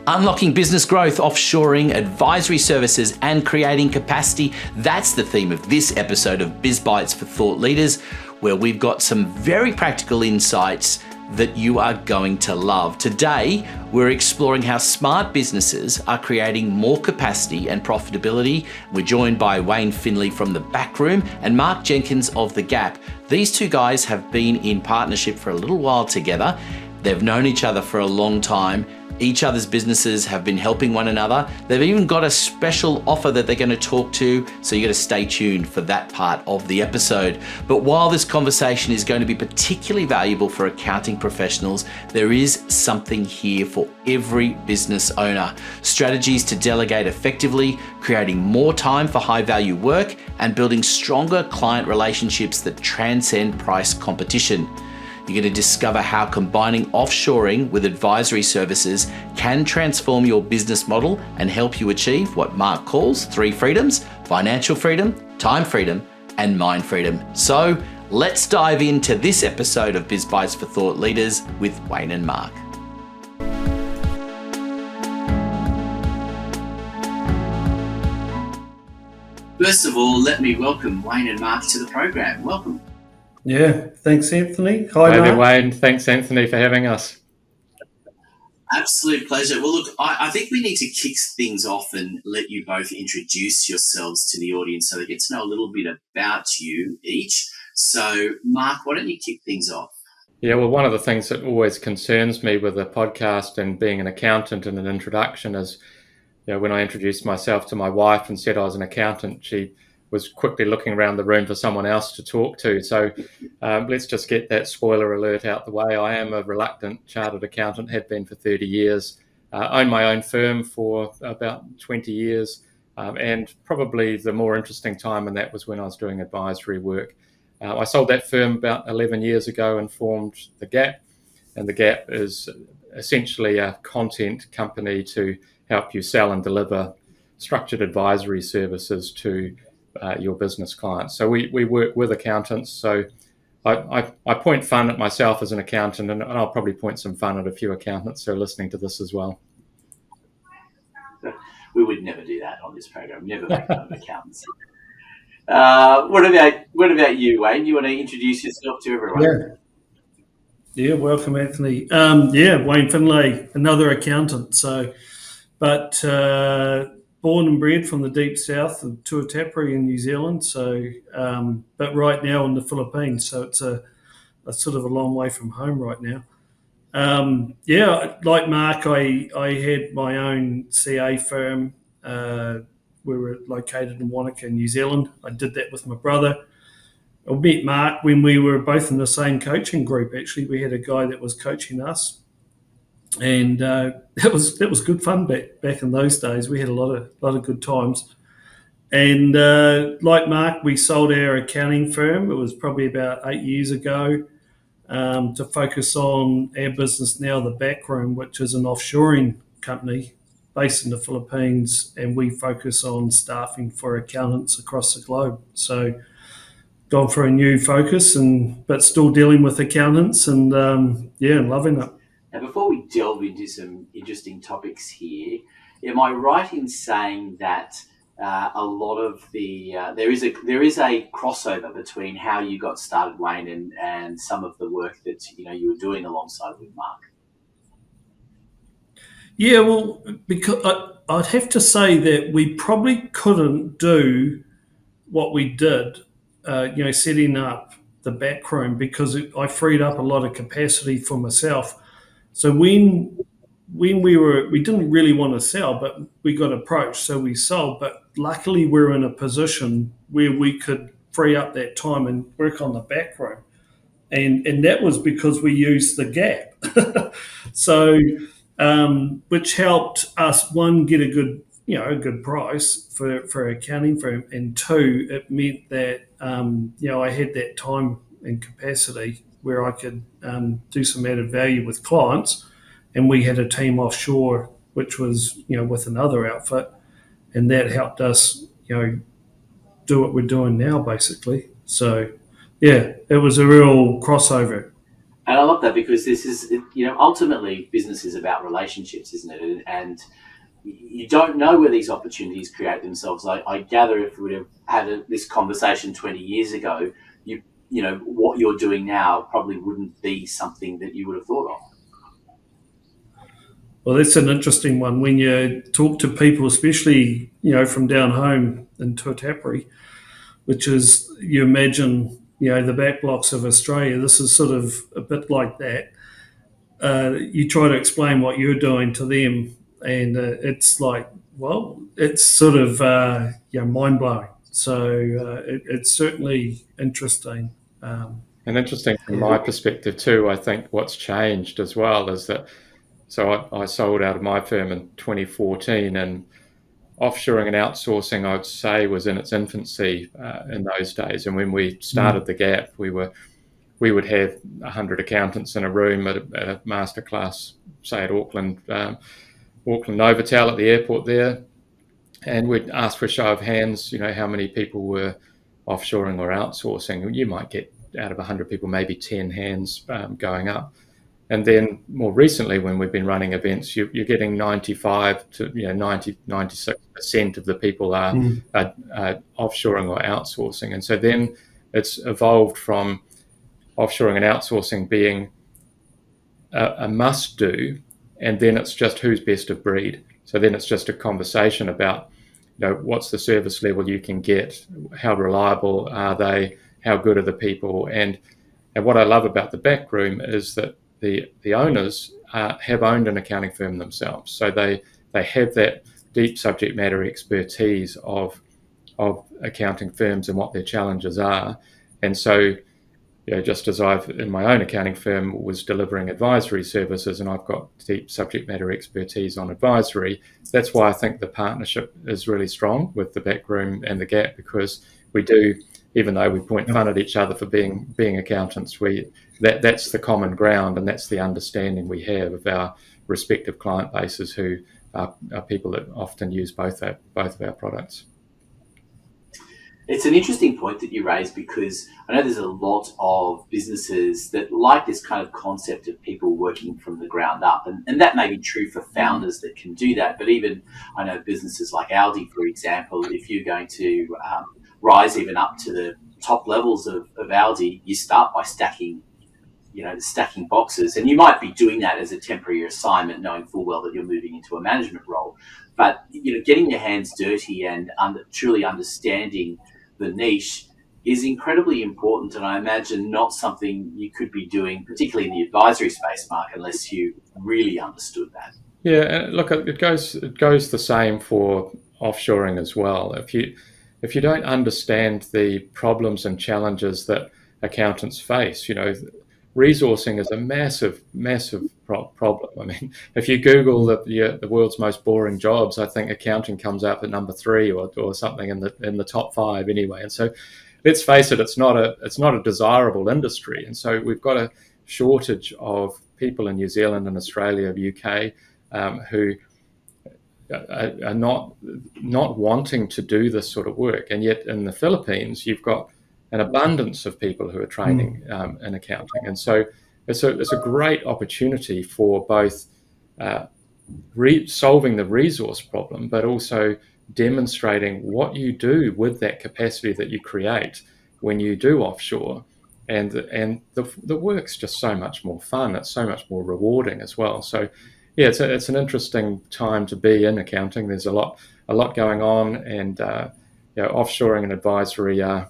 Unlocking business growth, offshoring, advisory services, and creating capacity. That's the theme of this episode of Biz Bites for Thought Leaders, where we've got some very practical insights that you are going to love. Today, we're exploring how smart businesses are creating more capacity and profitability. We're joined by Wayne Findlay from the Backroom and Mark Jenkins of The Gap. These two guys have been in partnership for a little while together. They've known each other for a long time. Each other's businesses have been helping one another. They've even got a special offer that they're going to talk to, so you got to stay tuned for that part of the episode. But while this conversation is going to be particularly valuable for accounting professionals, there is something here for every business owner. Strategies to delegate effectively, creating more time for high-value work, and building stronger client relationships that transcend price competition. You're going to discover how combining offshoring with advisory services can transform your business model and help you achieve what Mark calls 3 freedoms: financial freedom, time freedom, and mind freedom. So let's dive into this episode of Biz Bites for Thought Leaders with Wayne and Mark. First of all, let me welcome Wayne and Mark to the program. Welcome. Yeah, thanks, Anthony. Hi there, Mark. Wayne. Thanks, Anthony, for having us. Absolute pleasure. Well, look, I think we need to kick things off and let you both introduce yourselves to the audience so they get to know a little bit about you each. So, Mark, why don't you kick things off? Yeah, well, one of the things that always concerns me with a podcast and being an accountant and an introduction is, when I introduced myself to my wife and said I was an accountant, she was quickly looking around the room for someone else to talk to. So let's just get that spoiler alert out the way. I am a reluctant chartered accountant, had been for 30 years, owned my own firm for about 20 years, and probably the more interesting time in that was when I was doing advisory work. I sold that firm about 11 years ago and formed The Gap, and The Gap is essentially a content company to help you sell and deliver structured advisory services to your business clients. So we work with accountants. So I point fun at myself as an accountant, and I'll probably point some fun at a few accountants who are listening to this as well. We would never do that on this program. Never make fun of accountants. What about you, Wayne? You want to introduce yourself to everyone? Yeah. Welcome, Anthony. Wayne Findlay, another accountant. But born and bred from the deep south of Tuatapere in New Zealand. But right now in the Philippines. So it's a sort of a long way from home right now. Like Mark, I had my own CA firm. We were located in Wanaka, New Zealand. I did that with my brother. I met Mark when we were both in the same coaching group. Actually, we had a guy that was coaching us. And that was good fun back in those days. We had a lot of good times. And like Mark, we sold our accounting firm. It was probably about 8 years ago to focus on our business now, the Backroom, which is an offshoring company based in the Philippines, and we focus on staffing for accountants across the globe. So gone for a new focus, but still dealing with accountants, and loving it. Now, before we delve into some interesting topics here, am I right in saying that a lot of the there is a crossover between how you got started, Wayne, and some of the work that you were doing alongside with Mark? Yeah, well, because I'd have to say that we probably couldn't do what we did, setting up the Backroom, because I freed up a lot of capacity for myself. So when we didn't really want to sell, but we got approached, so we sold. But luckily, we're in a position where we could free up that time and work on the Backroom, and that was because we used the Gap. So, which helped us, one, get a good price for our accounting firm, and two, it meant that I had that time and capacity where I could do some added value with clients. And we had a team offshore, which was, with another outfit, and that helped us, do what we're doing now, basically. So, yeah, it was a real crossover. And I love that because this is, ultimately business is about relationships, isn't it? And you don't know where these opportunities create themselves. I gather if we would have had this conversation 20 years ago, what you're doing now probably wouldn't be something that you would have thought of. Well, that's an interesting one. When you talk to people, especially, from down home in Tuatapere, which is, you imagine, the back blocks of Australia, this is sort of a bit like that. You try to explain what you're doing to them, and it's like, well, it's sort of, mind-blowing. So it's certainly interesting. And interesting from my perspective too, I think what's changed as well is that, so I sold out of my firm in 2014, and offshoring and outsourcing, I'd say, was in its infancy in those days. And when we started the Gap, we would have 100 accountants in a room at a masterclass, say at Auckland Novotel at the airport there, and we'd ask for a show of hands, how many people were offshoring or outsourcing. You might get out of 100 people, maybe 10 hands going up. And then more recently, when we've been running events, you're getting 95 to 96% of the people are offshoring or outsourcing. And so then it's evolved from offshoring and outsourcing being a must do, and then it's just who's best of breed. So then it's just a conversation about, what's the service level you can get, how reliable are they, how good are the people, and what I love about the Backroom is that the owners have owned an accounting firm themselves, so they have that deep subject matter expertise of accounting firms and what their challenges are. And so, just as I've in my own accounting firm was delivering advisory services, and I've got deep subject matter expertise on advisory, that's why I think the partnership is really strong with the Backroom and the Gap, because we do, even though we point fun at each other for being accountants, that's the common ground, and that's the understanding we have of our respective client bases, who are people that often use both of our products. It's an interesting point that you raise, because I know there's a lot of businesses that like this kind of concept of people working from the ground up. And that may be true for founders that can do that. But even I know businesses like Aldi, for example, if you're going to rise even up to the top levels of Aldi, you start by stacking boxes. And you might be doing that as a temporary assignment, knowing full well that you're moving into a management role. But, getting your hands dirty and truly understanding the niche is incredibly important, and I imagine not something you could be doing, particularly in the advisory space, Mark, unless you really understood that. Yeah, look, it goes the same for offshoring as well. If you don't understand the problems and challenges that accountants face, resourcing is a massive problem. I mean, if you Google the world's most boring jobs, I think accounting comes up at number 3 or something in the top 5 anyway. And so, let's face it, it's not a desirable industry. And so we've got a shortage of people in New Zealand and Australia, UK, who are not wanting to do this sort of work. And yet in the Philippines, you've got an abundance of people who are training in accounting. And so it's a great opportunity for both solving the resource problem, but also demonstrating what you do with that capacity that you create when you do offshore. And the work's just so much more fun. It's so much more rewarding as well. So yeah, it's an interesting time to be in accounting. There's a lot going on, and offshoring and advisory are,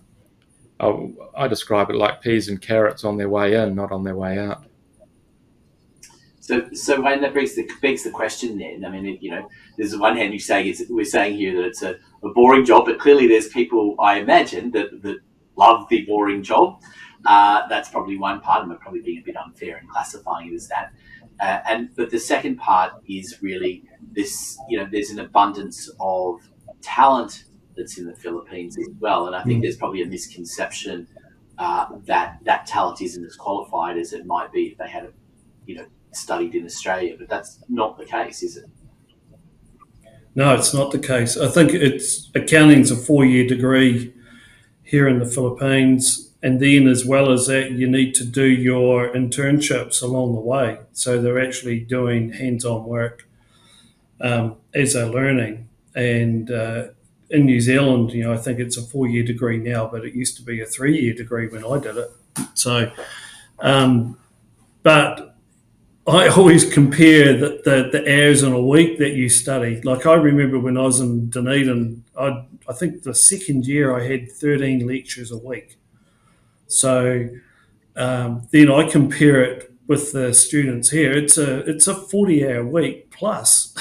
I describe it like peas and carrots on their way in, not on their way out. So Wayne, that begs the question then. I mean, there's on one hand we're saying here that it's a boring job, but clearly there's people, I imagine, that love the boring job. That's probably one part, and we're probably being a bit unfair in classifying it as that. But the second part is really this, there's an abundance of talent that's in the Philippines as well. And I think there's probably a misconception that talent isn't as qualified as it might be if they had, studied in Australia. But that's not the case, is it? No, it's not the case. I think accounting's a 4-year degree here in the Philippines. And then, as well as that, you need to do your internships along the way. So they're actually doing hands-on work as they're learning. And in New Zealand, I think it's a 4-year degree now, but it used to be a 3-year degree when I did it. So, but I always compare the hours in a week that you study. Like I remember when I was in Dunedin, I think the second year I had 13 lectures a week. So then I compare it with the students here. It's a 40-hour week plus.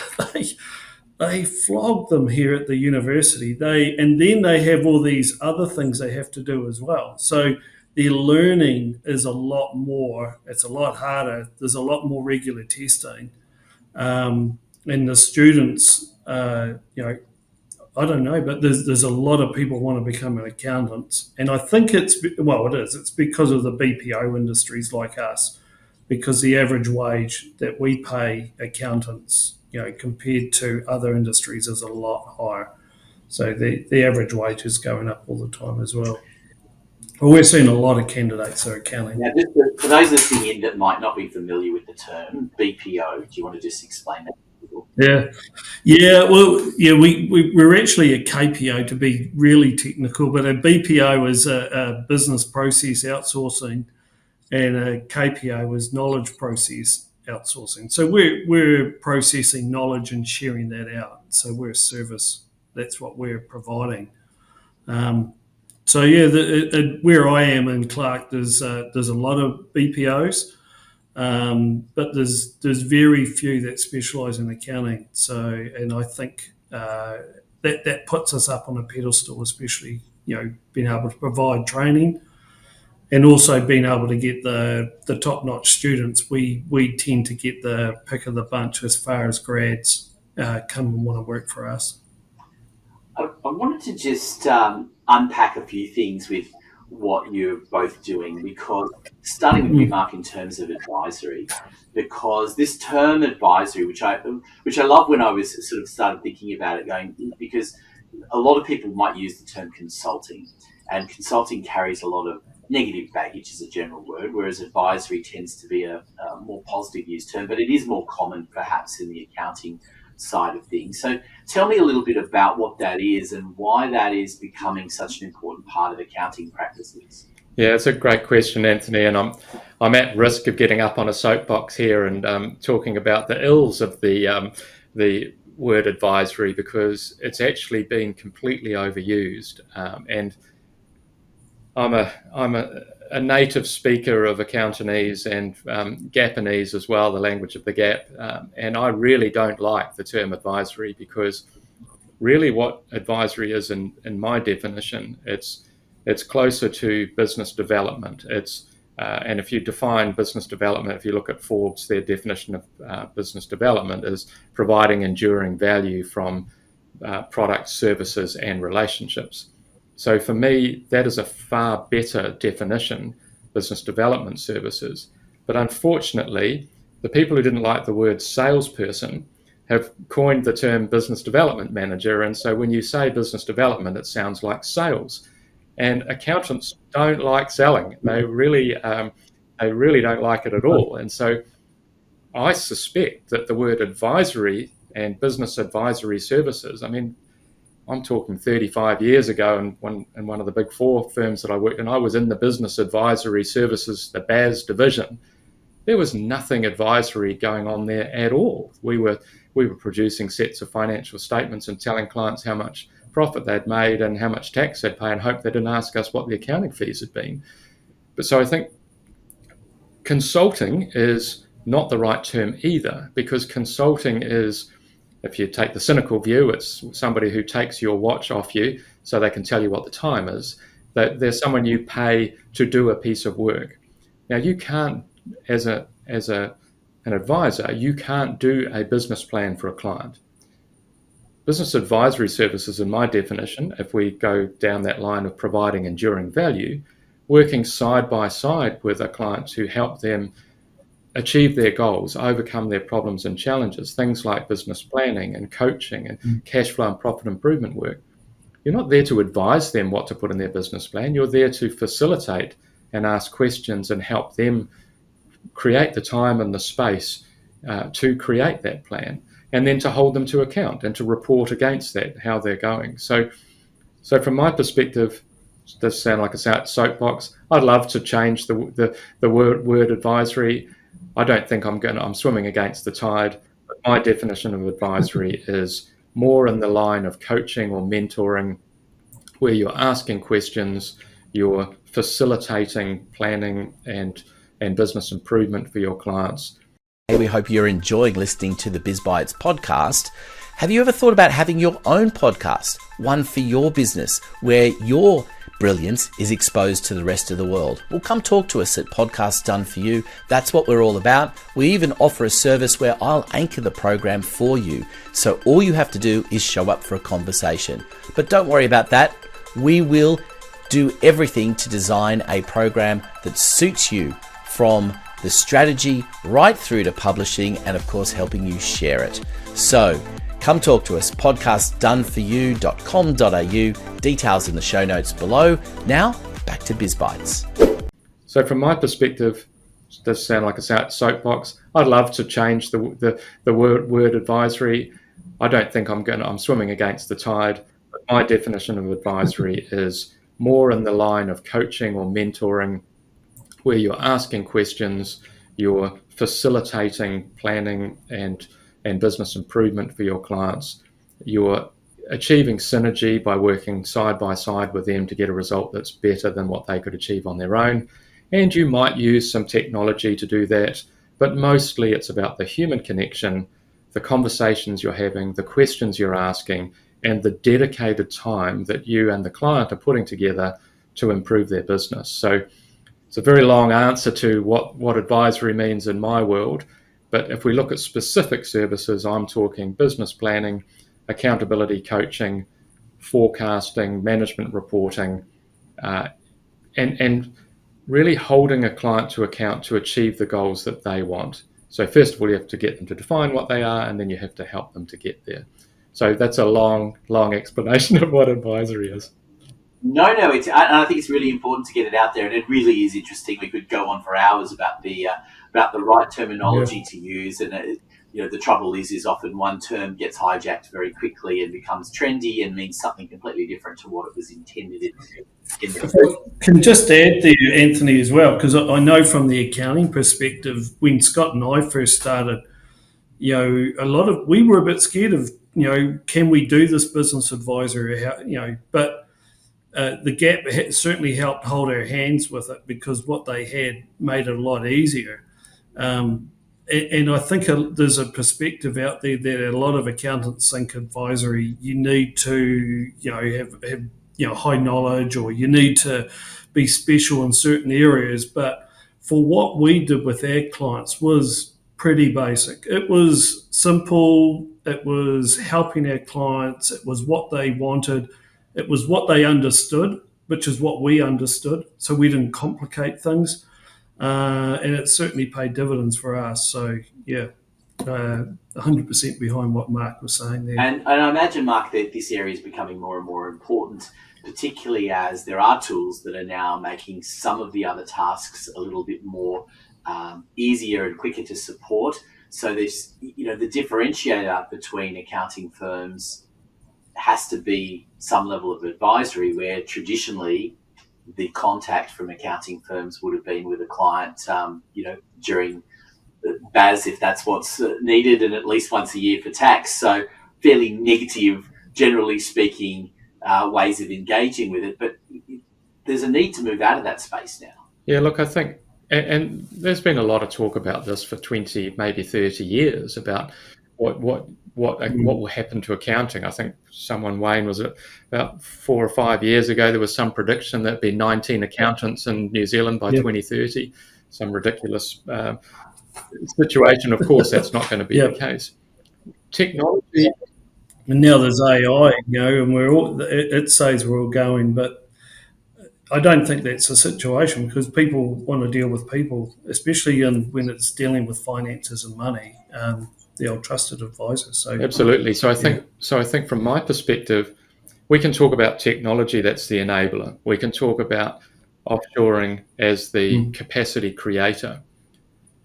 they flog them here at the university. And then they have all these other things they have to do as well. So their learning is a lot more. It's a lot harder. There's a lot more regular testing, and the students, I don't know, but there's a lot of people want to become an accountant, and I think it is. It's because of the BPO industries like us, because the average wage that we pay accountants, compared to other industries, is a lot higher. So the average wage is going up all the time as well. Well, we're seeing a lot of candidates that are accounting. Now, just for those listening in that might not be familiar with the term BPO, do you want to just explain that? We're actually a KPO to be really technical, but a BPO is a business process outsourcing, and a KPO is knowledge process outsourcing. So we're processing knowledge and sharing that out. So we're a service. That's what we're providing. Where I am in Clark, there's a lot of BPOs. But there's very few that specialise in accounting. So, and I think that puts us up on a pedestal, especially being able to provide training, and also being able to get the top-notch students. We tend to get the pick of the bunch as far as grads come and want to work for us. I wanted to just unpack a few things with what you're both doing, because starting with you, Mark, in terms of advisory, because this term advisory, which I love when I was sort of started thinking about it, because a lot of people might use the term consulting, and consulting carries a lot of negative baggage as a general word, whereas advisory tends to be a more positive used term, but it is more common perhaps in the accounting side of things. So tell me a little bit about what that is and why that is becoming such an important part of accounting practices. Yeah, it's a great question, Anthony, and I'm at risk of getting up on a soapbox here and talking about the ills of the word advisory, because it's actually been completely overused. And I'm a native speaker of Accountanese and Japanese as well, the language of the Gap, and I really don't like the term advisory, because really what advisory is in my definition, it's closer to business development. And if you define business development, if you look at Forbes, their definition of business development is providing enduring value from products, services, and relationships. So for me, that is a far better definition, business development services. But unfortunately, the people who didn't like the word salesperson have coined the term business development manager. And so when you say business development, it sounds like sales. And accountants don't like selling. They really don't like it at all. And so I suspect that the word advisory and business advisory services, I'm talking 35 years ago, and in one of the big four firms that I worked in, I was in the business advisory services, the BAS division. There was nothing advisory going on there at all. We were producing sets of financial statements and telling clients how much profit they'd made and how much tax they'd pay, and hope they didn't ask us what the accounting fees had been. But so I think consulting is not the right term either, because consulting is, if you take the cynical view, it's somebody who takes your watch off you so they can tell you what the time is. That there's someone you pay to do a piece of work. Now, you can't, as an advisor, you can't do a business plan for a client. Business advisory services, in my definition, if we go down that line of providing enduring value, working side by side with a client to help them achieve their goals, overcome their problems and challenges, things like business planning and coaching and cash flow and profit improvement work. you're not there to advise them what to put in their business plan. You're there to facilitate and ask questions and help them create the time and the space to create that plan, and then to hold them to account and to report against that, how they're going. So from my perspective, does sound like a soapbox. I'd love to change the word advisory. I don't think I'm swimming against the tide. But my definition of advisory is more in the line of coaching or mentoring, where you're asking questions, you're facilitating planning and business improvement for your clients. Hey, we hope you're enjoying listening to the Biz Bites podcast. Have you ever thought about having your own podcast, one for your business, where your brilliance is exposed to the rest of the world? Well, come talk to us at Podcasts Done For You. That's what we're all about. We even offer a service where I'll anchor the program for you. So all you have to do is show up for a conversation. But don't worry about that. We will do everything to design a program that suits you, from the strategy right through to publishing and, of course, helping you share it. So come talk to us, podcastdoneforyou.com.au, details in the show notes below. Now, back to Biz Bites. So from my perspective, it does sound like a soapbox. I'd love to change the word advisory. I don't think I'm swimming against the tide. But my definition of advisory is more in the line of coaching or mentoring, where you're asking questions, you're facilitating planning and business improvement for your clients. You're achieving synergy by working side by side with them to get a result that's better than what they could achieve on their own. And you might use some technology to do that, but mostly it's about the human connection, the conversations you're having, the questions you're asking, and the dedicated time that you and the client are putting together to improve their business. So it's a very long answer to what advisory means in my world. But if we look at specific services, I'm talking business planning, accountability coaching, forecasting, management reporting, and really holding a client to account to achieve the goals that they want. So first of all, you have to get them to define what they are, and then you have to help them to get there. So that's a long explanation of what advisory is. No, I think it's really important to get it out there, and it really is interesting. We could go on for hours about the right terminology to use, and the trouble is often one term gets hijacked very quickly and becomes trendy and means something completely different to what it was intended in the Can just add there, Anthony, as well, because I know from the accounting perspective, when Scott and I first started, we were a bit scared of, can we do this business advisory? But the Gap certainly helped hold our hands with it, because what they had made it a lot easier. And I think there's a perspective out there that a lot of accountants think advisory, you need to have high knowledge, or you need to be special in certain areas. But for what we did with our clients was pretty basic. It was simple. It was helping our clients. It was what they wanted. It was what they understood, which is what we understood. So we didn't complicate things. And it certainly paid dividends for us. So, 100% behind what Mark was saying there. And I imagine, Mark, that this area is becoming more and more important, particularly as there are tools that are now making some of the other tasks a little bit more easier and quicker to support. So there's, the differentiator between accounting firms has to be some level of advisory, where traditionally the contact from accounting firms would have been with a client, during BAS, if that's what's needed, and at least once a year for tax. So fairly negative, generally speaking, ways of engaging with it. But there's a need to move out of that space now. Yeah, look, I think, and there's been a lot of talk about this for 20, maybe 30 years, about what will happen to accounting. I think Wayne, was it about 4 or 5 years ago, there was some prediction that there'd be 19 accountants in New Zealand by 2030. Some ridiculous situation. Of course, that's not going to be the case. Technology. And now there's AI, and it says we're all going, but I don't think that's the situation, because people want to deal with people, especially when it's dealing with finances and money. The old trusted advisor. So absolutely. So I think from my perspective, we can talk about technology that's the enabler. We can talk about offshoring as the capacity creator.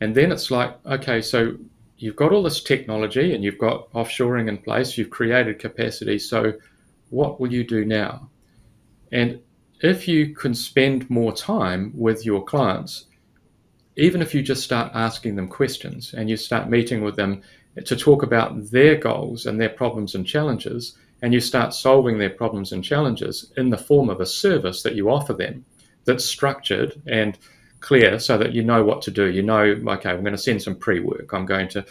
And then it's like, okay, so you've got all this technology and you've got offshoring in place, you've created capacity, so what will you do now? And if you can spend more time with your clients, even if you just start asking them questions and you start meeting with them to talk about their goals and their problems and challenges, and you start solving their problems and challenges in the form of a service that you offer them that's structured and clear so that you know what to do. You know, okay, I'm going to send some pre-work. I'm going to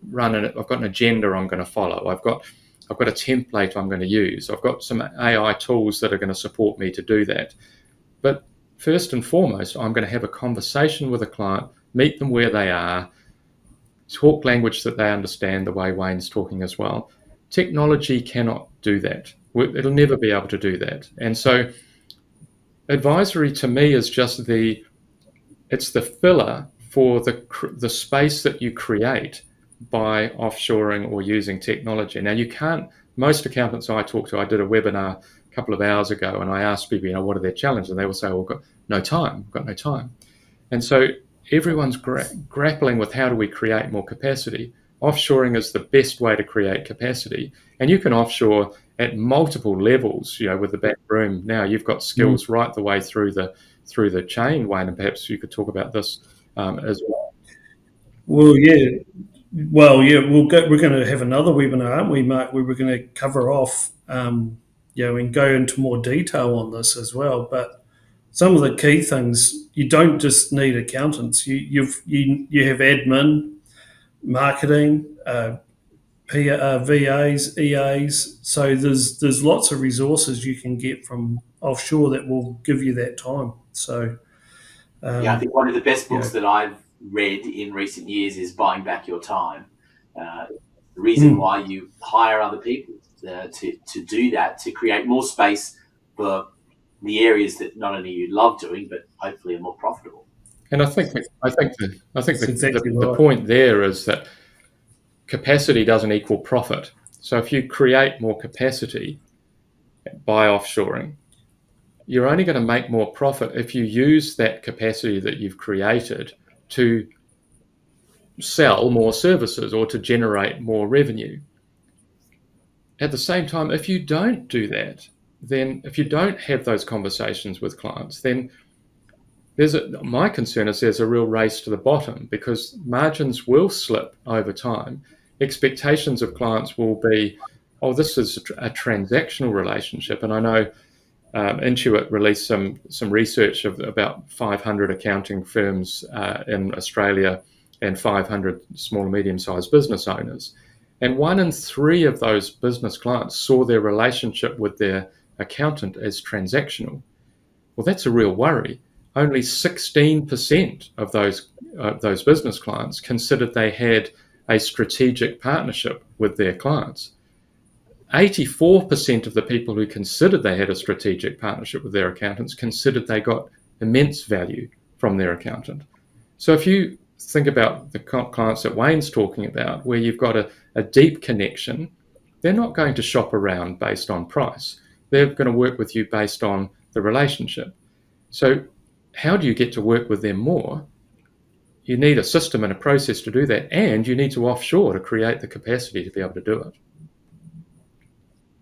run it. I've got an agenda I'm going to follow. I've got a template I'm going to use. I've got some AI tools that are going to support me to do that. But first and foremost, I'm going to have a conversation with a client, meet them where they are, talk language that they understand the way Wayne's talking as well. Technology cannot do that. It'll never be able to do that. And so advisory to me is just it's the filler for the space that you create by offshoring or using technology. Now you can't, most accountants I talk to, I did a webinar a couple of hours ago and I asked people, what are their challenges? And they will say, well, got no time. And so everyone's grappling with how do we create more capacity. Offshoring is the best way to create capacity. And you can offshore at multiple levels, with the Backroom. Now you've got skills right the way through the chain, Wayne, and perhaps you could talk about this as well. Well, yeah. We're going to have another webinar, aren't we, Mark, where we're going to cover off, and go into more detail on this as well. But some of the key things, you don't just need accountants. You have admin, marketing, VAs, EAs. So there's lots of resources you can get from offshore that will give you that time. So I think one of the best books that I've read in recent years is Buying Back Your Time. The reason why you hire other people to do that, to create more space for the areas that not only you love doing, but hopefully are more profitable. And I think the point there is that capacity doesn't equal profit. So if you create more capacity by offshoring, you're only going to make more profit if you use that capacity that you've created to sell more services or to generate more revenue. At the same time, if you don't do that, then if you don't have those conversations with clients, then my concern is there's a real race to the bottom because margins will slip over time. Expectations of clients will be, this is a transactional relationship. And I know Intuit released some research of about 500 accounting firms in Australia and 500 small and medium-sized business owners. And 1 in 3 of those business clients saw their relationship with their accountant as transactional. Well, that's a real worry. Only 16% of those business clients considered they had a strategic partnership with their clients. 84% of the people who considered they had a strategic partnership with their accountants considered they got immense value from their accountant. So if you think about the clients that Wayne's talking about, where you've got a deep connection, they're not going to shop around based on price. They're going to work with you based on the relationship. So how do you get to work with them more? You need a system and a process to do that, and you need to offshore to create the capacity to be able to do it.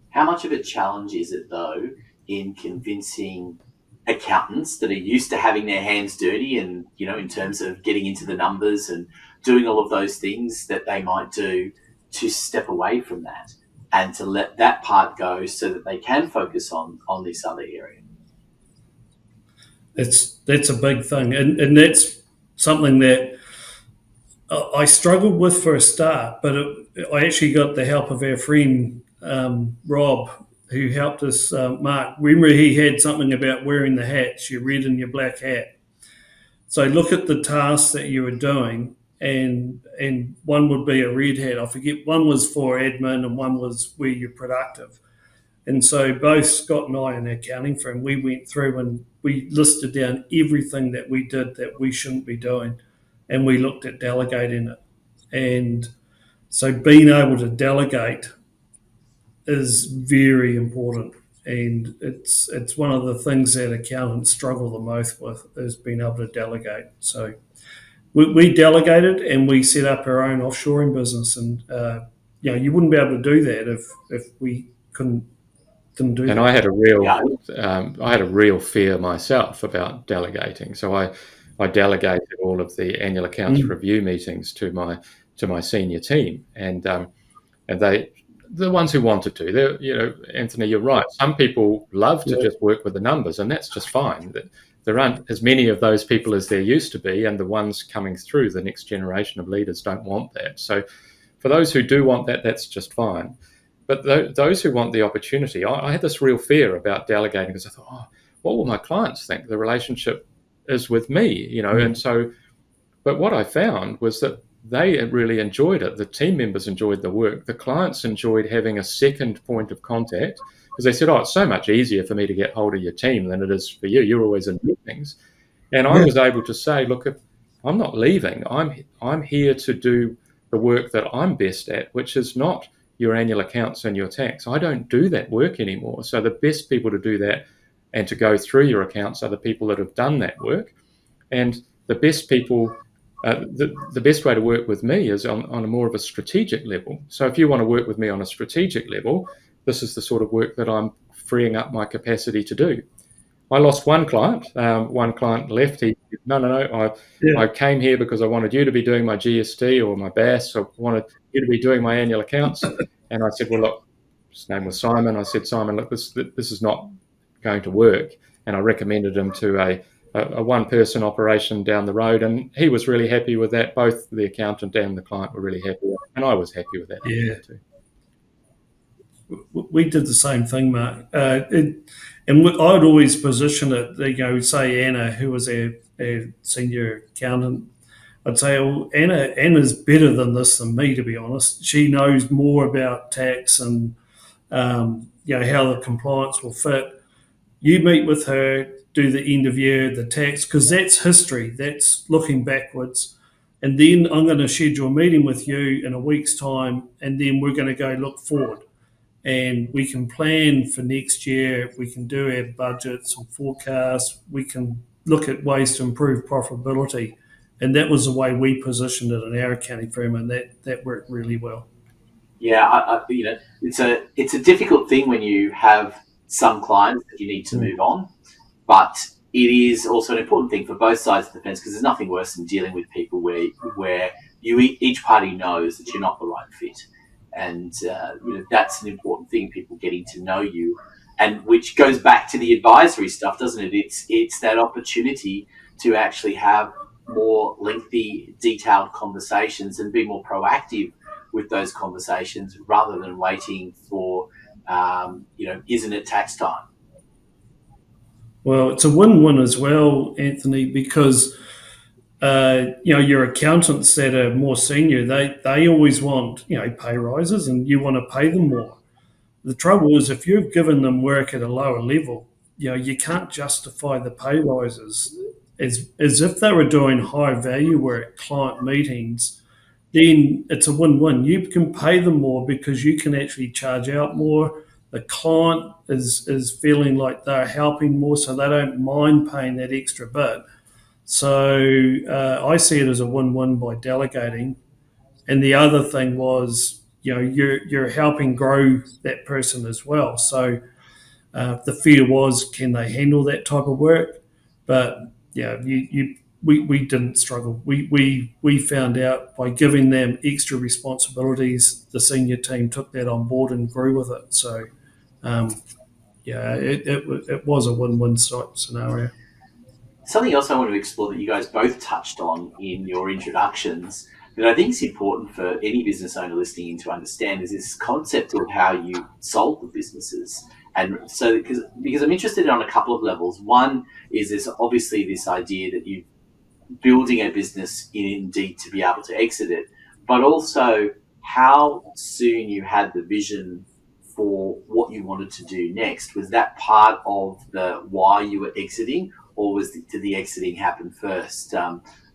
How much of a challenge is it, though, in convincing accountants that are used to having their hands dirty and, in terms of getting into the numbers and doing all of those things that they might do, to step away from that and to let that part go so that they can focus on this other area? That's a big thing. And that's something that I struggled with for a start, but I actually got the help of our friend, Rob, who helped us, Mark. Remember, he had something about wearing the hats, your red and your black hat. So look at the tasks that you were doing, and one would be a red hat. I forget, one was for admin and one was where you're productive. And so both Scott and I in our accounting firm, we went through and we listed down everything that we did that we shouldn't be doing, and we looked at delegating it. And so being able to delegate is very important. and it's one of the things that accountants struggle the most with is being able to delegate. So we delegated and we set up our own offshoring business, and you wouldn't be able to do that if we didn't do And that. I had a real fear myself about delegating. So I delegated all of the annual accounts review meetings to my senior team, and they, the ones who wanted to. Anthony, you're right. Some people love to just work with the numbers, and that's just fine. There aren't as many of those people as there used to be, and the ones coming through, the next generation of leaders, don't want that. So for those who do want that, that's just fine. But those who want the opportunity, I had this real fear about delegating because I thought, what will my clients think? The relationship is with me, and so, but what I found was that they really enjoyed it. The team members enjoyed the work. The clients enjoyed having a second point of contact because they said, it's so much easier for me to get hold of your team than it is for you. You're always in meetings. And I was able to say, look, I'm not leaving. I'm here to do the work that I'm best at, which is not your annual accounts and your tax. I don't do that work anymore. So the best people to do that and to go through your accounts are the people that have done that work. And the best people, the best way to work with me is on a more of a strategic level. So if you want to work with me on a strategic level, this is the sort of work that I'm freeing up my capacity to do. I lost one client. One client left. He said, no. I came here because I wanted you to be doing my GST or my BAS. I wanted you to be doing my annual accounts. And I said, well, look, his name was Simon. I said, Simon, look, this is not going to work. And I recommended him to a one-person operation down the road. And he was really happy with that. Both the accountant and the client were really happy with it. And I was happy with that too. We did the same thing, Mark. And I'd always position it, say Anna, who was our senior accountant, I'd say, well, Anna's better than this than me, to be honest. She knows more about tax and, how the compliance will fit. You meet with her, do the end of year, the tax, because that's history. That's looking backwards. And then I'm going to schedule a meeting with you in a week's time, and then we're going to go look forward. And we can plan for next year. We can do our budgets and forecasts. We can look at ways to improve profitability. And that was the way we positioned it in our accounting firm, and that worked really well. Yeah, it's a difficult thing when you have some clients that you need to move on, but it is also an important thing for both sides of the fence, because there's nothing worse than dealing with people where each party knows that you're not the right fit. And that's an important thing, people getting to know you, and which goes back to the advisory stuff, doesn't it? It's that opportunity to actually have more lengthy, detailed conversations and be more proactive with those conversations rather than waiting for, isn't it tax time? Well, it's a win-win as well, Anthony, because your accountants that are more senior, they always want, pay rises, and you want to pay them more. The trouble is, if you've given them work at a lower level, you can't justify the pay rises as if they were doing high value work, client meetings. Then it's a win-win. You can pay them more because you can actually charge out more. The client is feeling like they're helping more, so they don't mind paying that extra bit. So I see it as a win-win by delegating. And the other thing was, you're helping grow that person as well. So the fear was, can they handle that type of work? But we didn't struggle. We found out by giving them extra responsibilities, the senior team took that on board and grew with it. So it was a win-win scenario. Something else I want to explore that you guys both touched on in your introductions that I think is important for any business owner listening in to understand is this concept of how you sold the businesses. And so, because I'm interested on a couple of levels. One is this obviously this idea that you're building a business indeed to be able to exit it, but also how soon you had the vision for what you wanted to do next. Was that part of the why you were exiting, or did the exiting happen first?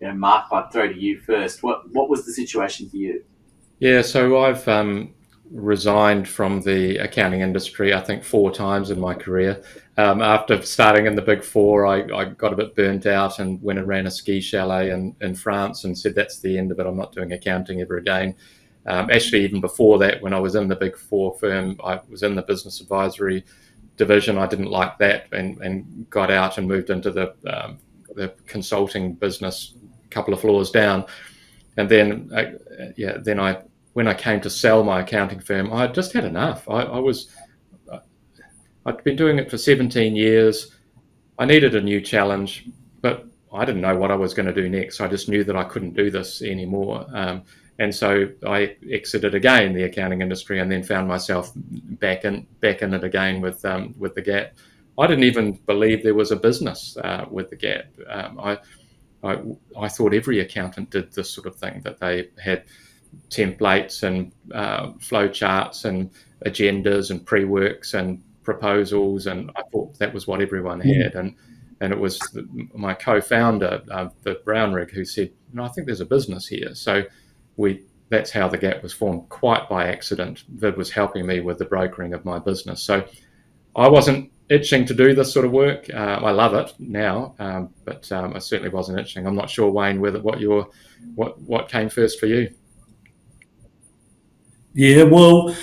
Mark, I'd throw to you first. What was the situation for you? Yeah, so resigned from the accounting industry, I think 4 times in my career. After starting in the Big Four, I got a bit burnt out and went and ran a ski chalet in France and said, that's the end of it. I'm not doing accounting ever again. Actually, even before that, when I was in the Big Four firm, I was in the business advisory division. I didn't like that and got out and moved into the consulting business a couple of floors down. And then, when I came to sell my accounting firm, I just had enough. I'd been doing it for 17 years. I needed a new challenge, but I didn't know what I was going to do next. I just knew that I couldn't do this anymore. And so I exited again the accounting industry, and then found myself back in it again with the Gap. I didn't even believe there was a business with the Gap. I thought every accountant did this sort of thing, that they had templates and flow charts and agendas and pre-works and proposals, and I thought that was what everyone had. And it was my co-founder, the Brown Rig, who said, I think there's a business here. So that's how the Gap was formed, quite by accident. Vid was helping me with the brokering of my business. So I wasn't itching to do this sort of work. I love it now, but I certainly wasn't itching. I'm not sure, Wayne, what came first for you. Yeah, well,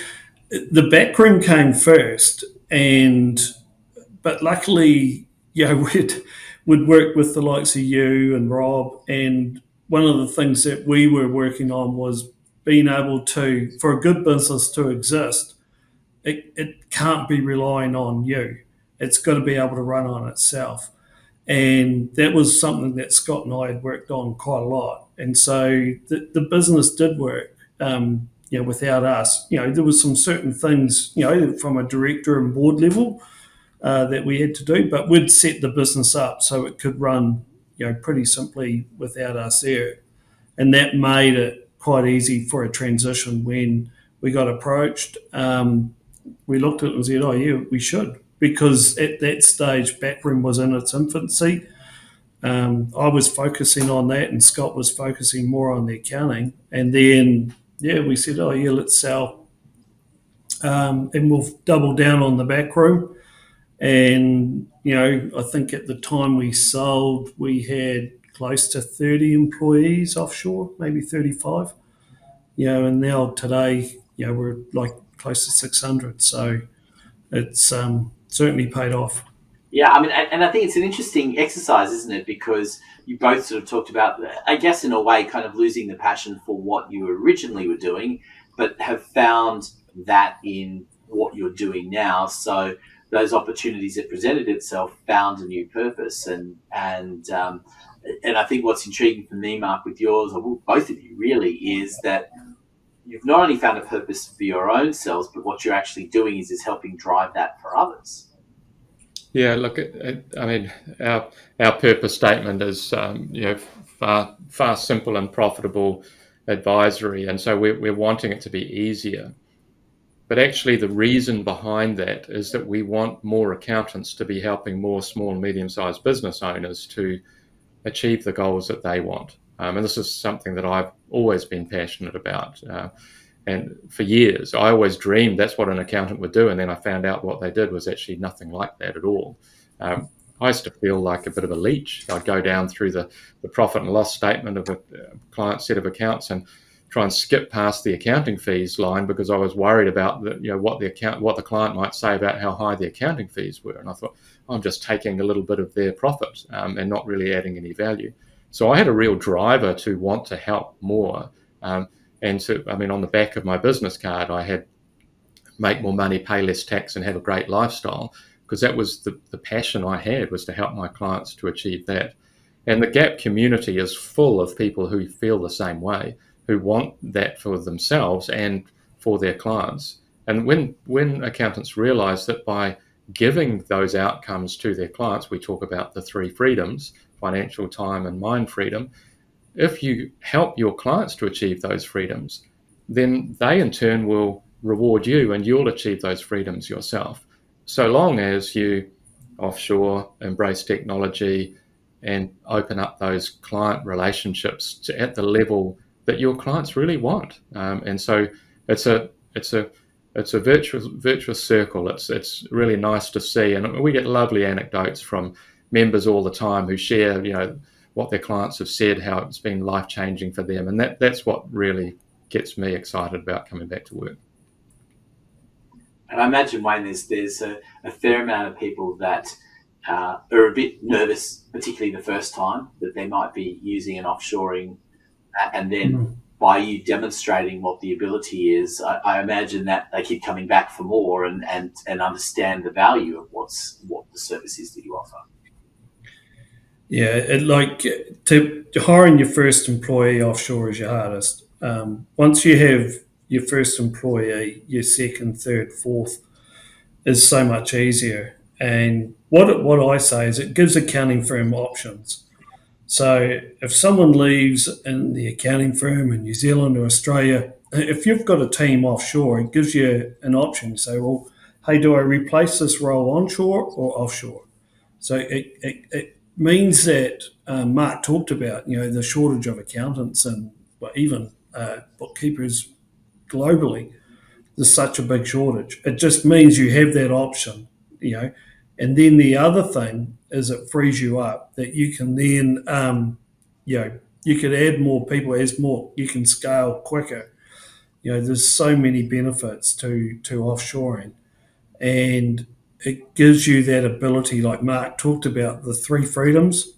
the Backroom came first, but luckily, we'd worked with the likes of you and Rob, and one of the things that we were working on was being able to, for a good business to exist, it can't be relying on you. It's got to be able to run on itself. And that was something that Scott and I had worked on quite a lot. And so the business did work, without us. There was some certain things, from a director and board level that we had to do, but we'd set the business up so it could run, pretty simply without us there. And that made it quite easy for a transition. When we got approached, we looked at it and said, oh yeah, we should. Because at that stage, Backroom was in its infancy. I was focusing on that, and Scott was focusing more on the accounting. And then, we said, oh yeah, let's sell. And we'll double down on the Backroom. And, I think at the time we sold, we had close to 30 employees offshore, maybe 35. And now today, we're like close to 600. So it's certainly paid off. Yeah, I mean, and I think it's an interesting exercise, isn't it? Because you both sort of talked about, I guess, in a way, kind of losing the passion for what you originally were doing, but have found that in what you're doing now. So those opportunities that presented itself found a new purpose. And I think what's intriguing for me, Mark, with yours, or both of you really, is that you've not only found a purpose for your own selves, but what you're actually doing is helping drive that for others. Yeah, look, I mean, our purpose statement is, far simple and profitable advisory, and so we're wanting it to be easier. But actually, the reason behind that is that we want more accountants to be helping more small and medium-sized business owners to achieve the goals that they want. And this is something that I've always been passionate about. And for years, I always dreamed that's what an accountant would do. And then I found out what they did was actually nothing like that at all. I used to feel like a bit of a leech. I'd go down through the profit and loss statement of a client set of accounts and try and skip past the accounting fees line because I was worried about what the client might say about how high the accounting fees were. And I thought, I'm just taking a little bit of their profit and not really adding any value. So I had a real driver to want to help more. On the back of my business card, I had make more money, pay less tax, and have a great lifestyle, because that was the passion I had, was to help my clients to achieve that. And the Gap community is full of people who feel the same way, who want that for themselves and for their clients. And when accountants realize that by giving those outcomes to their clients, we talk about the 3 freedoms, financial, time, and mind freedom. If you help your clients to achieve those freedoms, then they in turn will reward you and you'll achieve those freedoms yourself. So long as you offshore, embrace technology, and open up those client relationships at the level that your clients really want. And so it's it's a virtuous circle. It's really nice to see, and we get lovely anecdotes from members all the time who share, what their clients have said, how it's been life-changing for them, and that's what really gets me excited about coming back to work. And I imagine, Wayne, there's a fair amount of people that are a bit nervous, particularly the first time, that they might be using an offshoring, and then by you demonstrating what the ability is, I imagine that they keep coming back for more and understand the value of what the service is that you offer. Yeah, to hiring your first employee offshore is your hardest. Once you have your first employee, your second, third, fourth is so much easier. And what I say is it gives accounting firm options. So if someone leaves in the accounting firm in New Zealand or Australia, if you've got a team offshore, it gives you an option. You say, well, hey, do I replace this role onshore or offshore? So it means that Mark talked about, the shortage of accountants and even bookkeepers globally. There's such a big shortage. It just means you have that option, And then the other thing is it frees you up that you can then, you could add more people as more, you can scale quicker. There's so many benefits to offshoring, and it gives you that ability, like Mark talked about, the 3 freedoms.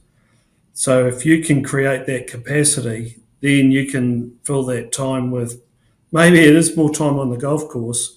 So if you can create that capacity, then you can fill that time with, maybe it is more time on the golf course,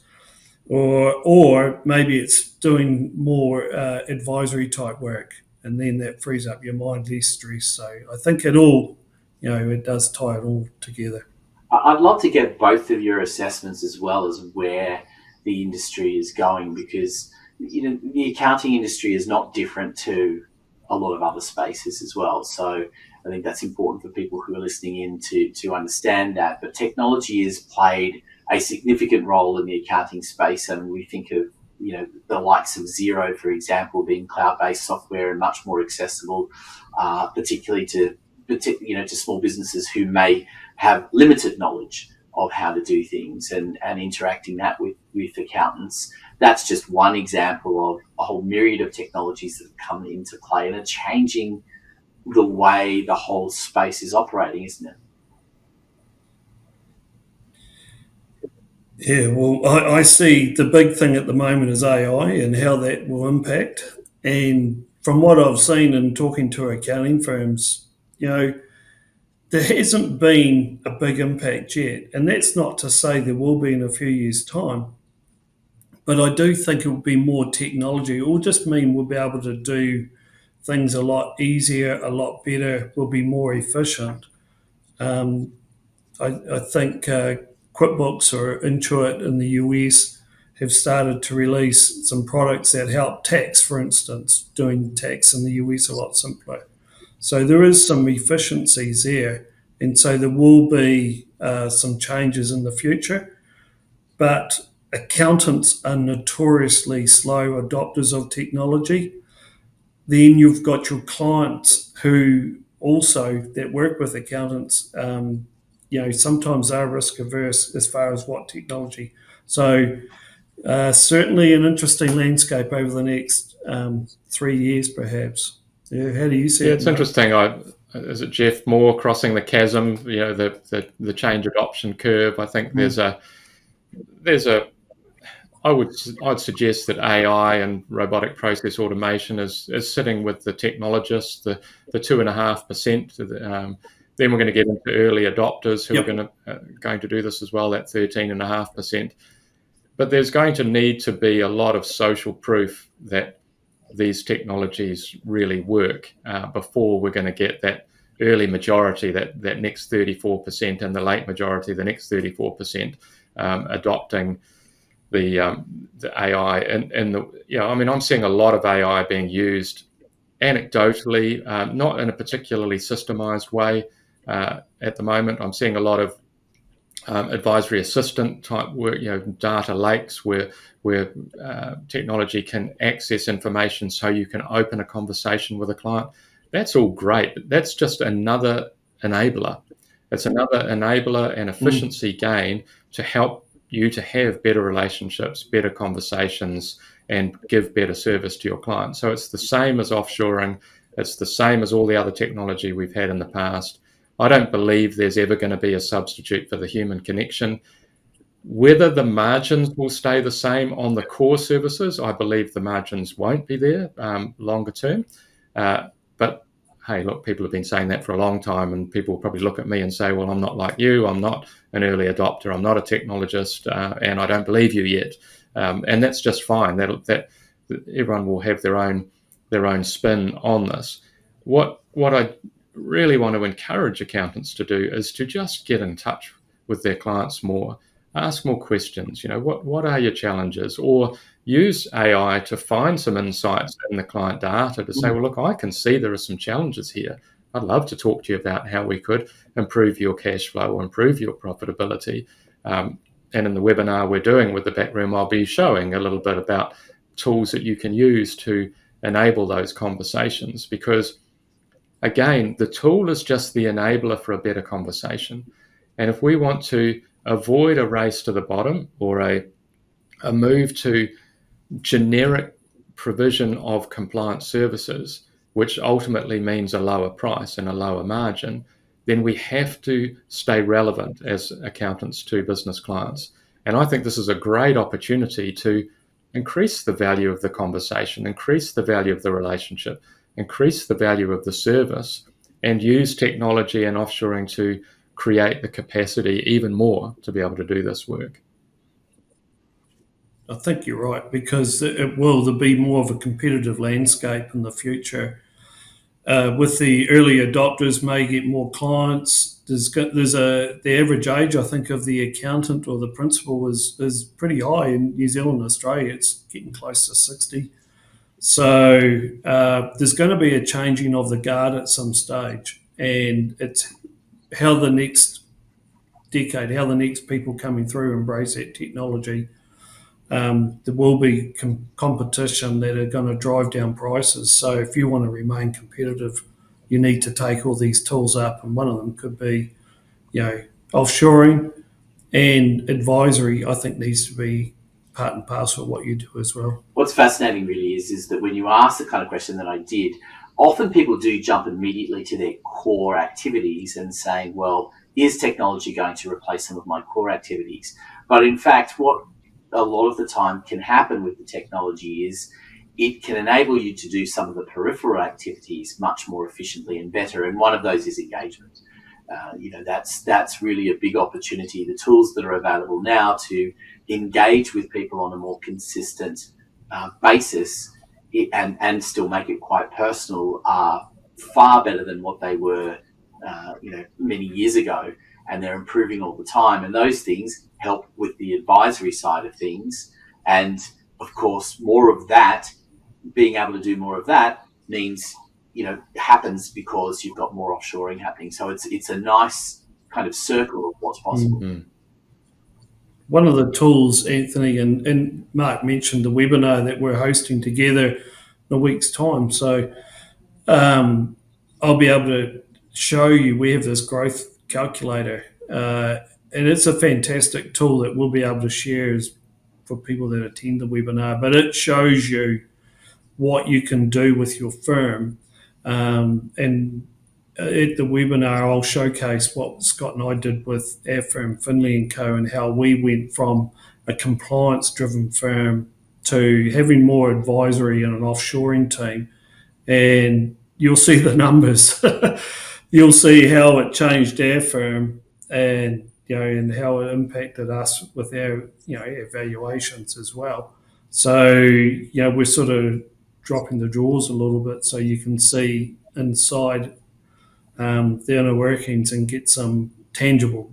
or maybe it's doing more advisory type work, and then that frees up your mind, less stress. So I think it all, it does tie it all together. I'd love to get both of your assessments as well as where the industry is going, because the accounting industry is not different to a lot of other spaces as well. So I think that's important for people who are listening in to understand that. But technology has played a significant role in the accounting space, and we think of the likes of Xero, for example, being cloud-based software and much more accessible, particularly to small businesses who may have limited knowledge of how to do things, and interacting that with accountants. That's just one example of a whole myriad of technologies that have come into play and are changing the way the whole space is operating, isn't it? Yeah, well, I see the big thing at the moment is AI and how that will impact. And from what I've seen in talking to accounting firms, there hasn't been a big impact yet. And that's not to say there will be in a few years' time. But I do think it will be more technology. It will just mean we'll be able to do things a lot easier, a lot better, we'll be more efficient. I think QuickBooks or Intuit in the US have started to release some products that help tax, for instance, doing tax in the US a lot simpler. So there is some efficiencies there, and so there will be some changes in the future. But accountants are notoriously slow adopters of technology. Then you've got your clients who also that work with accountants, sometimes are risk averse as far as what technology. So certainly an interesting landscape over the next 3 years, perhaps. Yeah, how do you see it? Yeah, it's interesting. Is it Jeff Moore crossing the chasm? The change adoption curve. I think I'd suggest that AI and robotic process automation is sitting with the technologists, the 2.5%. Then we're going to get into early adopters who are going to do this as well, that 13.5%. But there's going to need to be a lot of social proof that these technologies really work before we're going to get that early majority, that next 34%, and the late majority, the next 34%, adopting the AI. I'm seeing a lot of AI being used anecdotally, not in a particularly systemized way at the moment. I'm seeing a lot of advisory assistant type work, data lakes where technology can access information so you can open a conversation with a client. That's all great, but that's just another enabler. It's another enabler and efficiency gain to help you to have better relationships, better conversations, and give better service to your clients. So it's the same as offshoring. It's the same as all the other technology we've had in the past. I don't believe there's ever going to be a substitute for the human connection. Whether the margins will stay the same on the core services, I believe the margins won't be there longer term. But hey, look, people have been saying that for a long time, and people will probably look at me and say, well, I'm not like you. I'm not an early adopter. I'm not a technologist, and I don't believe you yet. And that's just fine. That everyone will have their own spin on this. What I really want to encourage accountants to do is to just get in touch with their clients more. Ask more questions. What are your challenges? Or use AI to find some insights in the client data to say, well, look, I can see there are some challenges here. I'd love to talk to you about how we could improve your cash flow or improve your profitability. And in the webinar we're doing with the Backroom, I'll be showing a little bit about tools that you can use to enable those conversations, because again, the tool is just the enabler for a better conversation. And if we want to avoid a race to the bottom or a move to generic provision of compliance services, which ultimately means a lower price and a lower margin, then we have to stay relevant as accountants to business clients. And I think this is a great opportunity to increase the value of the conversation, increase the value of the relationship, increase the value of the service, and use technology and offshoring to create the capacity even more to be able to do this work. I think you're right, because there'll be more of a competitive landscape in the future. With the early adopters may get more clients. The average age, I think, of the accountant or the principal is pretty high in New Zealand and Australia. It's getting close to 60. So there's going to be a changing of the guard at some stage, and it's how the next decade, how the next people coming through embrace that technology. There will be competition that are going to drive down prices. So if you want to remain competitive, you need to take all these tools up, and one of them could be, offshoring, and advisory, I think, needs to be part and parcel of what you do as well. What's fascinating really is that when you ask the kind of question that I did, often people do jump immediately to their core activities and saying, well, is technology going to replace some of my core activities? But in fact, what a lot of the time can happen with the technology is it can enable you to do some of the peripheral activities much more efficiently and better. And one of those is engagement. That's really a big opportunity. The tools that are available now to engage with people on a more consistent basis and still make it quite personal are far better than what they were, many years ago. And they're improving all the time. And those things help with the advisory side of things. And of course, more of that, being able to do more of that means, happens because you've got more offshoring happening. So it's a nice kind of circle of what's possible. Mm-hmm. One of the tools, Anthony, and Mark mentioned the webinar that we're hosting together in a week's time. So I'll be able to show you, we have this growth calculator, and it's a fantastic tool that we'll be able to share for people that attend the webinar. But it shows you what you can do with your firm. And at the webinar, I'll showcase what Scott and I did with our firm, Findlay & Co., and how we went from a compliance-driven firm to having more advisory and an offshoring team. And you'll see the numbers. You'll see how it changed our firm, and and how it impacted us with our our valuations as well. So we're sort of dropping the drawers a little bit so you can see inside the inner workings and get some tangible,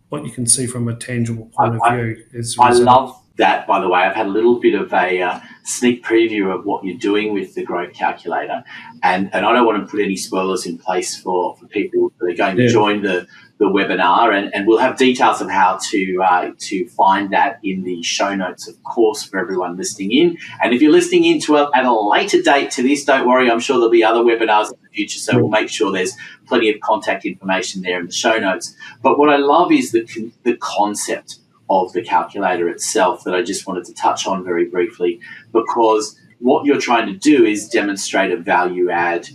what you can see from a tangible point of view. I love that, by the way. I've had a little bit of a sneak preview of what you're doing with the growth calculator, and I don't want to put any spoilers in place for people that are going to join the webinar, and we'll have details of how to find that in the show notes, of course, for everyone listening in. And if you're listening in at a later date to this, don't worry, I'm sure there'll be other webinars in the future, so we'll make sure there's plenty of contact information there in the show notes. But what I love is the concept. of the calculator itself that I just wanted to touch on very briefly, because what you're trying to do is demonstrate a value add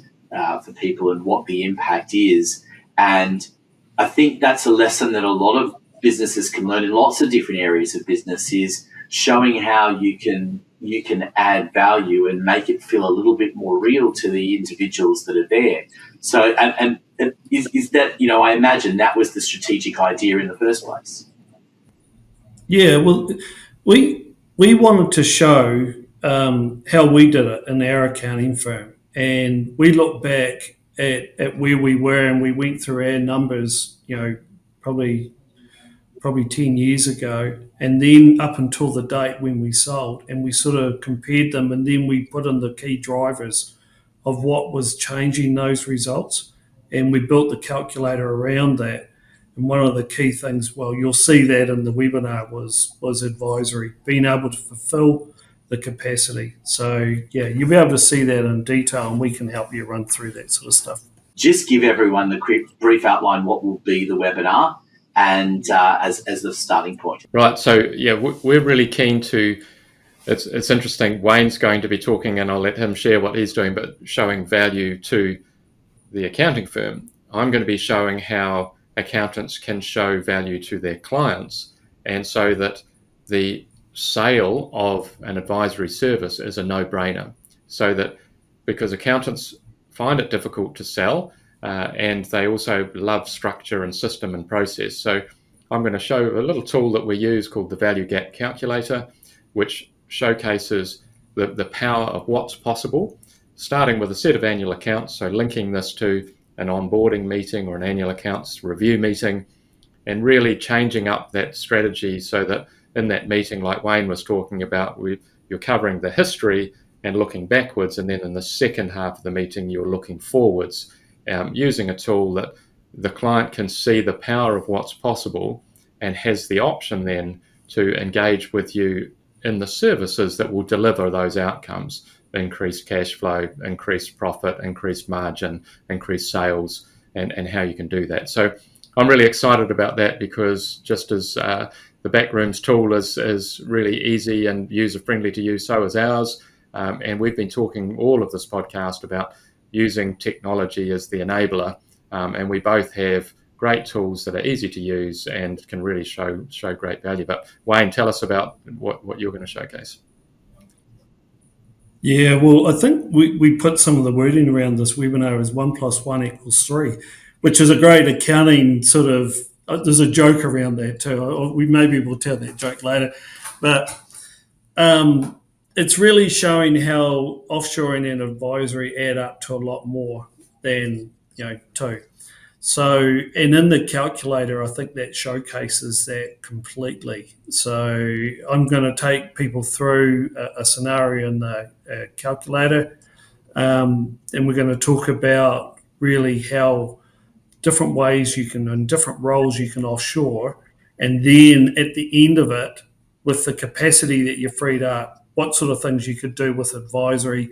for people and what the impact is. And I think that's a lesson that a lot of businesses can learn in lots of different areas of business, is showing how you can add value and make it feel a little bit more real to the individuals that are there. So, and is that, I imagine that was the strategic idea in the first place. Yeah, well, we wanted to show how we did it in our accounting firm, and we looked back at where we were, and we went through our numbers, probably 10 years ago, and then up until the date when we sold, and we sort of compared them, and then we put in the key drivers of what was changing those results, and we built the calculator around that. And one of the key things, well, you'll see that in the webinar, was advisory, being able to fulfill the capacity. So, yeah, you'll be able to see that in detail, and we can help you run through that sort of stuff. Just give everyone the quick brief outline what will be the webinar and as the starting point. Right. So, yeah, we're really keen to, it's interesting. Wayne's going to be talking, and I'll let him share what he's doing, but showing value to the accounting firm. I'm going to be showing how accountants can show value to their clients, and so that the sale of an advisory service is a no-brainer. So that, because accountants find it difficult to sell, and they also love structure and system and process. So I'm going to show a little tool that we use called the Value Gap Calculator, which showcases the power of what's possible, starting with a set of annual accounts, so linking this to an onboarding meeting or an annual accounts review meeting, and really changing up that strategy so that in that meeting, like Wayne was talking about, you're covering the history and looking backwards, and then in the second half of the meeting, you're looking forwards, using a tool that the client can see the power of what's possible and has the option then to engage with you in the services that will deliver those outcomes: increased cash flow, increased profit, increased margin, increased sales, and how you can do that. So I'm really excited about that, because just as the Backroom's tool is really easy and user-friendly to use, so is ours. And we've been talking all of this podcast about using technology as the enabler. And we both have great tools that are easy to use and can really show great value. But Wayne, tell us about what you're going to showcase. Yeah, well, I think we put some of the wording around this webinar as 1 + 1 = 3, which is a great accounting sort of, there's a joke around that too. We'll tell that joke later. But it's really showing how offshoring and advisory add up to a lot more than, two. So, and in the calculator, I think that showcases that completely. So I'm going to take people through a scenario in the calculator, and we're going to talk about really how different ways you can, in different roles you can offshore. And then at the end of it, with the capacity that you're freed up, what sort of things you could do with advisory,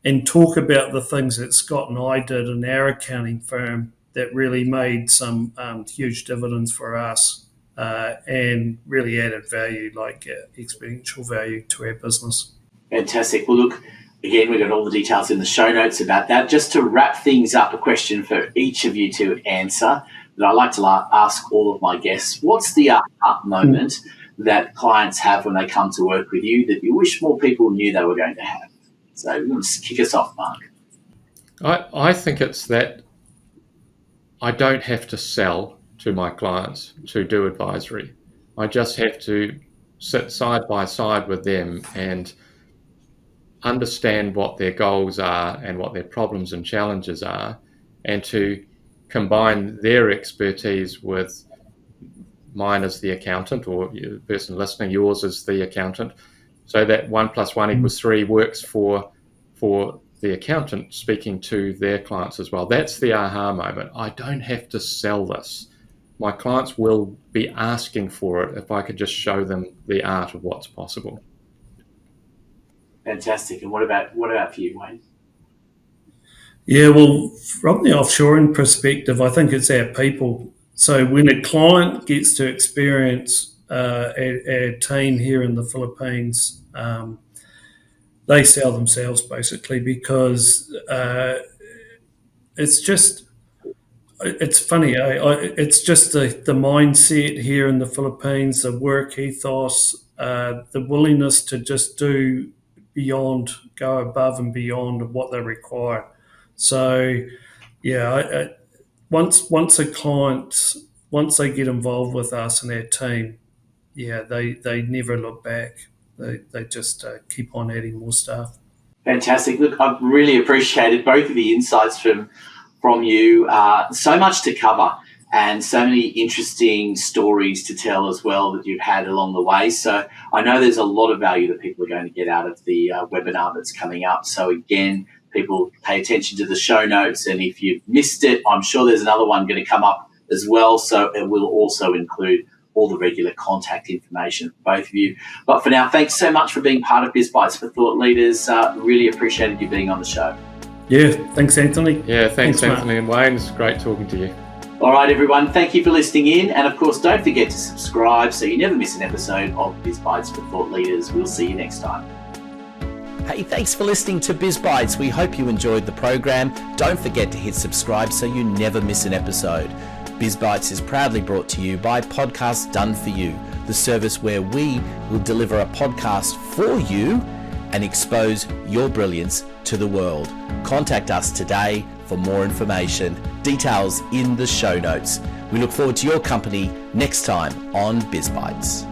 and talk about the things that Scott and I did in our accounting firm that really made some huge dividends for us and really added value, like exponential value to our business. Fantastic. Well, look, again, we've got all the details in the show notes about that. Just to wrap things up, a question for each of you to answer that I like to ask all of my guests. What's the aha moment that clients have when they come to work with you that you wish more people knew they were going to have? So let's kick us off, Mark. I think it's that I don't have to sell to my clients to do advisory. I just have to sit side by side with them and understand what their goals are and what their problems and challenges are, and to combine their expertise with mine as the accountant, or the person listening, yours as the accountant, so that 1 + 1 = 3 works for the accountant speaking to their clients as well. That's the aha moment. I don't have to sell this. My clients will be asking for it if I could just show them the art of what's possible. Fantastic. And what about for you, Wayne? Yeah, well, from the offshoring perspective, I think it's our people. So when a client gets to experience our team here in the Philippines, they sell themselves basically because it's funny. It's just the mindset here in the Philippines, the work ethos, the willingness to just do beyond, go above and beyond what they require. So, yeah, once a client, once they get involved with us and our team, yeah, they never look back. They just keep on adding more stuff. Fantastic. Look, I've really appreciated both of the insights from you. So much to cover and so many interesting stories to tell as well that you've had along the way. So I know there's a lot of value that people are going to get out of the webinar that's coming up. So again, people pay attention to the show notes. And if you've missed it, I'm sure there's another one going to come up as well. So it will also include all the regular contact information for both of you. But for now, thanks so much for being part of Biz Bites for Thought Leaders. Really appreciated you being on the show. Yeah, thanks, Anthony. Yeah, thanks Anthony Mark. and Wayne. It's great talking to you. All right, everyone. Thank you for listening in. And of course, don't forget to subscribe so you never miss an episode of Biz Bites for Thought Leaders. We'll see you next time. Hey, thanks for listening to Biz Bites. We hope you enjoyed the program. Don't forget to hit subscribe so you never miss an episode. Biz Bites is proudly brought to you by Podcasts Done For You, the service where we will deliver a podcast for you and expose your brilliance to the world. Contact us today for more information. Details in the show notes. We look forward to your company next time on Biz Bites.